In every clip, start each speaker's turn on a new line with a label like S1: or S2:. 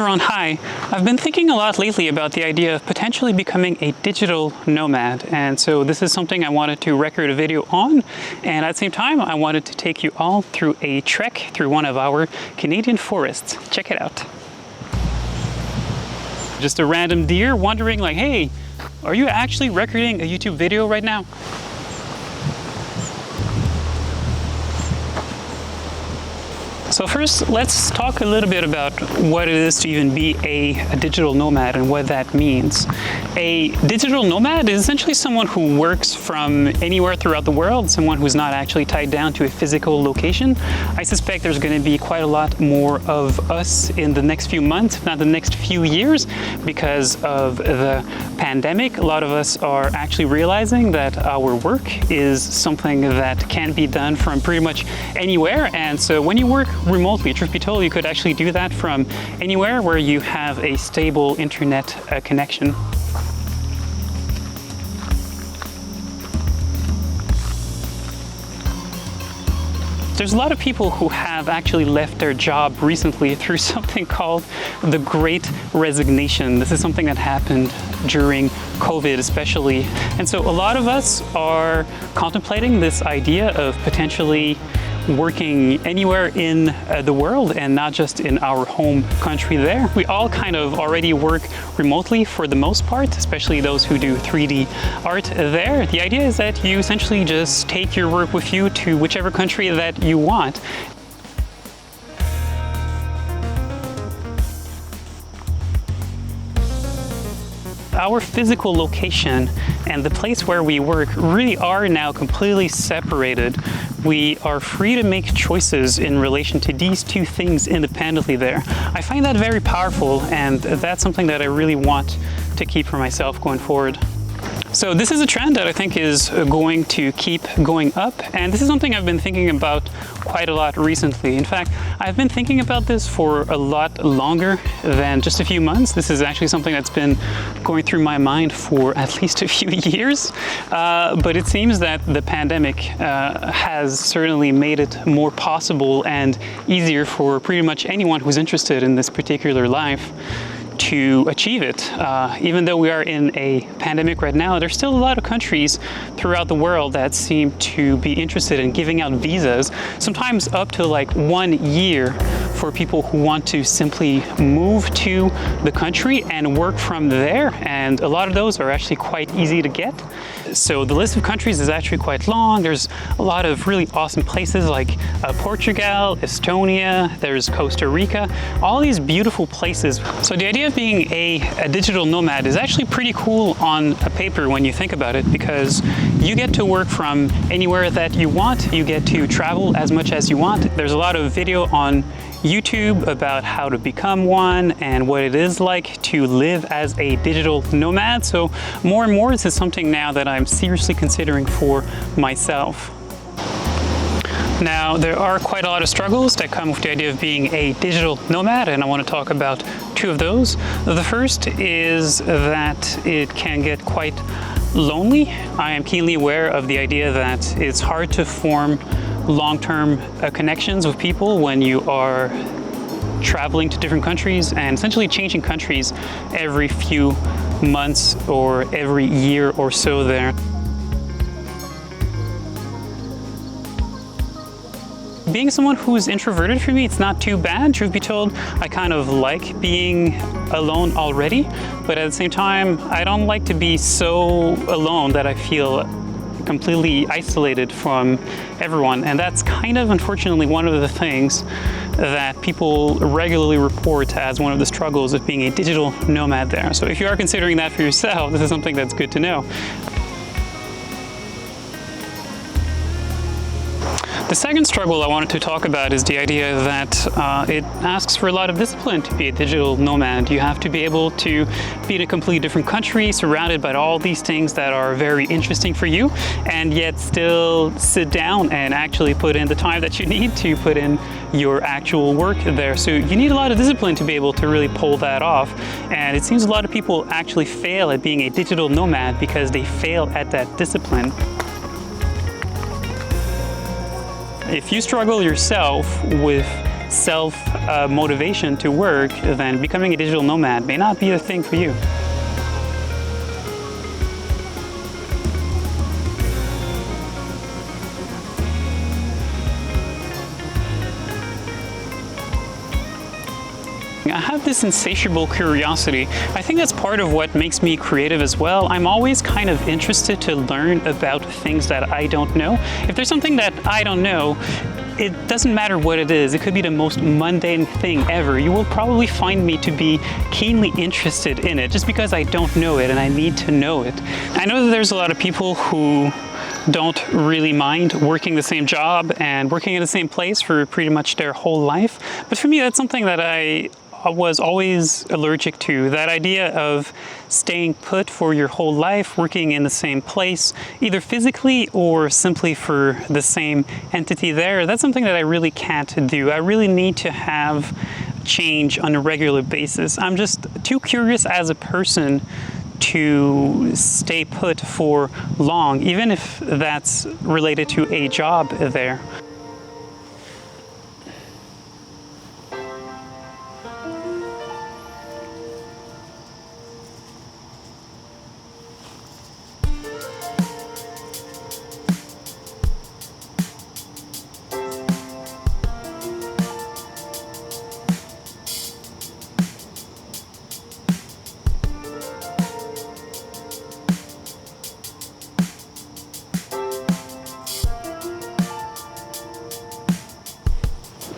S1: everyone, hi. I've been thinking a lot lately about the idea of potentially becoming a digital nomad, and so this is something I wanted to record a video on, and at the same time I wanted to take you all through a trek through one of our Canadian forests. Check it out. Just a random deer wondering like, hey, are you actually recording a YouTube video right now? So first, let's talk a little bit about what it is to even be a digital nomad and what that means. A digital nomad is essentially someone who works from anywhere throughout the world, someone who's not actually tied down to a physical location. I suspect there's going to be quite a lot more of us in the next few months, if not the next few years, because of the pandemic. A lot of us are actually realizing that our work is something that can be done from pretty much anywhere, and so when you work remotely, truth be told, you could actually do that from anywhere where you have a stable internet connection. There's a lot of people who have actually left their job recently through something called the Great Resignation. This is something that happened during COVID especially. And so a lot of us are contemplating this idea of potentially working anywhere in the world and not just in our home country there. We all kind of already work remotely for the most part, especially those who do 3D art there. The idea is that you essentially just take your work with you to whichever country that you want. Our physical location and the place where we work really are now completely separated. We are free to make choices in relation to these two things independently there. I find that very powerful, and that's something that I really want to keep for myself going forward. So this is a trend that I think is going to keep going up, and this is something I've been thinking about quite a lot recently. In fact, I've been thinking about this for a lot longer than just a few months. This is actually something that's been going through my mind for at least a few years, but it seems that the pandemic has certainly made it more possible and easier for pretty much anyone who's interested in this particular life to achieve it. Even though we are in a pandemic right now, there's still a lot of countries throughout the world that seem to be interested in giving out visas, sometimes up to like 1 year, for people who want to simply move to the country and work from there. And a lot of those are actually quite easy to get. So the list of countries is actually quite long. There's a lot of really awesome places like Portugal, Estonia, there's Costa Rica, all these beautiful places. So the idea of being a digital nomad is actually pretty cool on paper when you think about it, because you get to work from anywhere that you want. You get to travel as much as you want. There's a lot of video on YouTube about how to become one and what it is like to live as a digital nomad. So more and more, this is something now that I'm seriously considering for myself. Now, there are quite a lot of struggles that come with the idea of being a digital nomad, and I want to talk about two of those. The first is that it can get quite lonely. I am keenly aware of the idea that it's hard to form long-term connections with people when you are traveling to different countries and essentially changing countries every few months or every year or so there. Being someone who's introverted, for me, it's not too bad. Truth be told, I kind of like being alone already, but at the same time, I don't like to be so alone that I feel completely isolated from everyone. And that's kind of, unfortunately, one of the things that people regularly report as one of the struggles of being a digital nomad there. So if you are considering that for yourself, this is something that's good to know. The second struggle I wanted to talk about is the idea that it asks for a lot of discipline to be a digital nomad. You have to be able to be in a completely different country, surrounded by all these things that are very interesting for you, and yet still sit down and actually put in the time that you need to put in your actual work there. So you need a lot of discipline to be able to really pull that off. And it seems a lot of people actually fail at being a digital nomad because they fail at that discipline. If you struggle yourself with motivation to work, then becoming a digital nomad may not be the thing for you. I have this insatiable curiosity. I think that's part of what makes me creative as well. I'm always kind of interested to learn about things that I don't know. If there's something that I don't know, it doesn't matter what it is. It could be the most mundane thing ever. You will probably find me to be keenly interested in it just because I don't know it and I need to know it. I know that there's a lot of people who don't really mind working the same job and working in the same place for pretty much their whole life. But for me, that's something that I was always allergic to. That idea of staying put for your whole life, working in the same place, either physically or simply for the same entity there, that's something that I really can't do. I really need to have change on a regular basis. I'm just too curious as a person to stay put for long, even if that's related to a job there.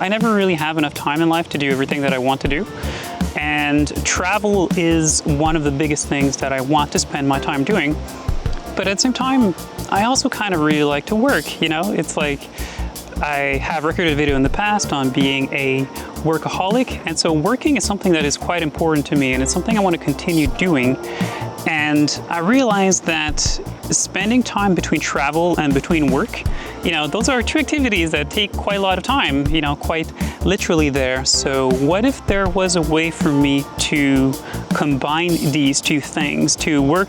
S1: I never really have enough time in life to do everything that I want to do. And travel is one of the biggest things that I want to spend my time doing. But at the same time, I also kind of really like to work, you know? It's like I have recorded a video in the past on being a workaholic. And so working is something that is quite important to me and it's something I want to continue doing. And I realized that spending time between travel and between work, you know, those are two activities that take quite a lot of time, you know, quite literally there. So what if there was a way for me to combine these two things, to work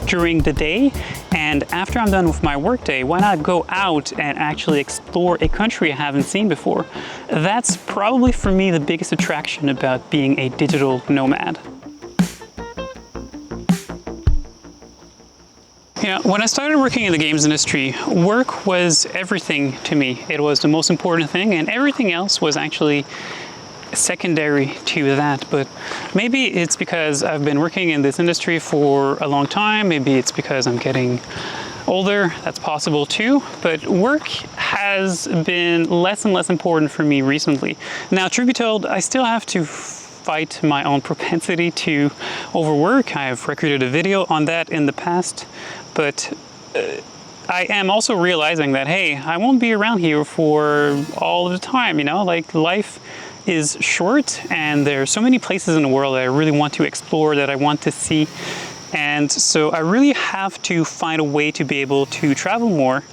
S1: during the day, and after I'm done with my workday, why not go out and actually explore a country I haven't seen before? That's probably for me the biggest attraction about being a digital nomad. You know, when I started working in the games industry, work was everything to me. It was the most important thing, and everything else was actually secondary to that. But maybe it's because I've been working in this industry for a long time. Maybe it's because I'm getting older. That's possible too. But work has been less and less important for me recently. Now, truth be told, I still have to fight my own propensity to overwork. I have recorded a video on that in the past, but I am also realizing that, hey, I won't be around here for all of the time, you know, like life is short and there are so many places in the world that I really want to explore, that I want to see. And so I really have to find a way to be able to travel more.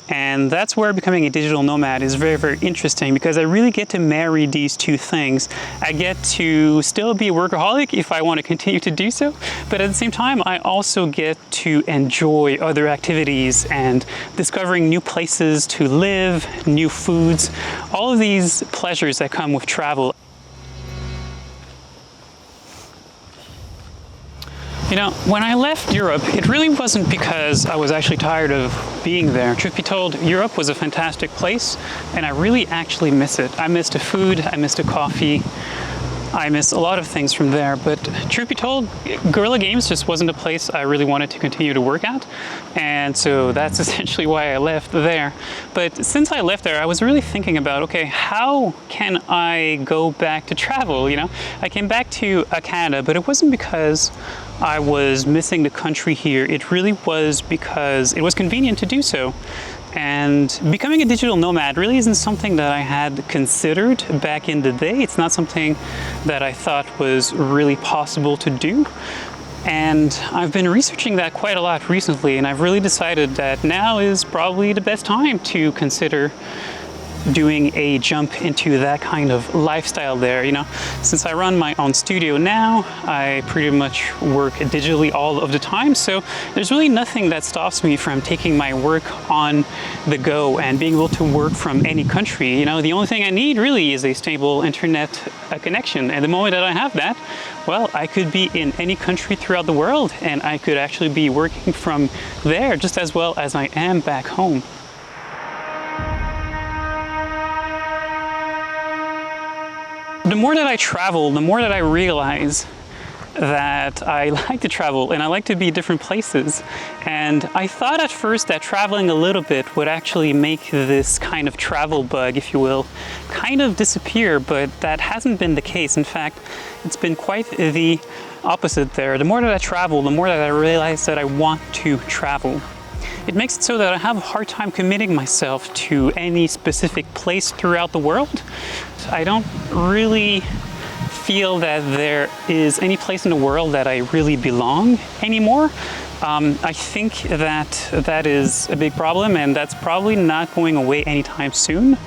S1: And that's where becoming a digital nomad is very, very interesting, because I really get to marry these two things. I get to still be a workaholic if I want to continue to do so, but at the same time, I also get to enjoy other activities and discovering new places to live, new foods, all of these pleasures that come with travel. You know, when I left Europe, it really wasn't because I was actually tired of being there. Truth be told, Europe was a fantastic place, and I really actually miss it. I miss the food, I miss the coffee, I miss a lot of things from there, but truth be told, Guerrilla Games just wasn't a place I really wanted to continue to work at, and so that's essentially why I left there. But since I left there, I was really thinking about, okay, how can I go back to travel, you know? I came back to Canada, but it wasn't because I was missing the country here. It really was because it was convenient to do so. And becoming a digital nomad really isn't something that I had considered back in the day. It's not something that I thought was really possible to do. And I've been researching that quite a lot recently, and I've really decided that now is probably the best time to consider doing a jump into that kind of lifestyle there. You know, since I run my own studio now, I pretty much work digitally all of the time, so there's really nothing that stops me from taking my work on the go and being able to work from any country. You know, the only thing I need really is a stable internet connection, and the moment that I have that, well, I could be in any country throughout the world and I could actually be working from there just as well as I am back home. The more that I travel, the more that I realize that I like to travel and I like to be different places. And I thought at first that traveling a little bit would actually make this kind of travel bug, if you will, kind of disappear, but that hasn't been the case. In fact, it's been quite the opposite there. The more that I travel, the more that I realize that I want to travel. It makes it so that I have a hard time committing myself to any specific place throughout the world. I don't really feel that there is any place in the world that I really belong anymore. I think that that is a big problem, and that's probably not going away anytime soon.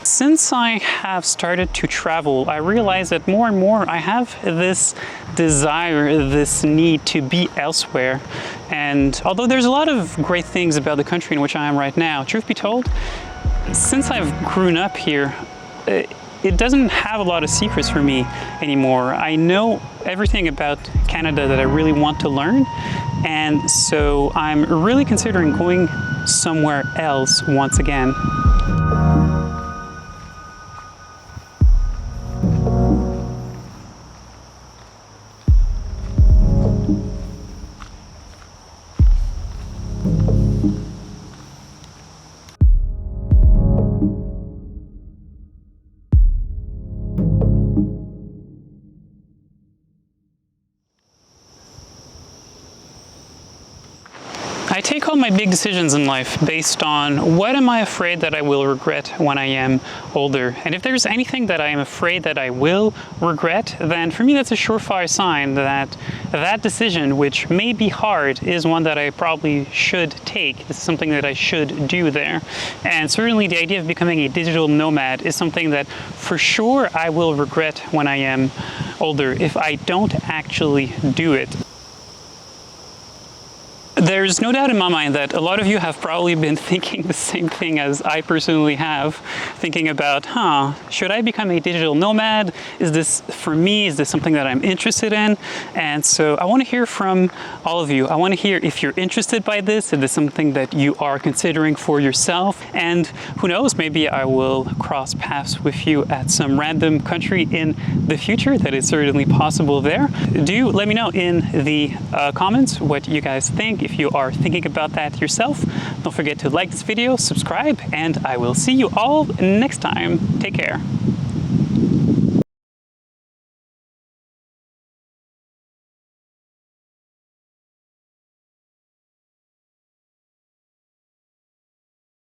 S1: Since I have started to travel, I realize that more and more I have this desire, this need to be elsewhere. And although there's a lot of great things about the country in which I am right now, truth be told, since I've grown up here, it doesn't have a lot of secrets for me anymore. I know everything about Canada that I really want to learn, and so I'm really considering going somewhere else once again. I take all my big decisions in life based on what am I afraid that I will regret when I am older. And if there's anything that I am afraid that I will regret, then for me that's a surefire sign that that decision, which may be hard, is one that I probably should take. This is something that I should do there. And certainly the idea of becoming a digital nomad is something that for sure I will regret when I am older if I don't actually do it. There's no doubt in my mind that a lot of you have probably been thinking the same thing as I personally have, thinking about, should I become a digital nomad? Is this for me? Is this something that I'm interested in? And so I want to hear from all of you. I want to hear if you're interested by this, if it's something that you are considering for yourself. And who knows, maybe I will cross paths with you at some random country in the future. That is certainly possible there. Do let me know in the comments what you guys think. If you are thinking about that yourself, don't forget to like this video, subscribe, and I will see you all next time. Take care.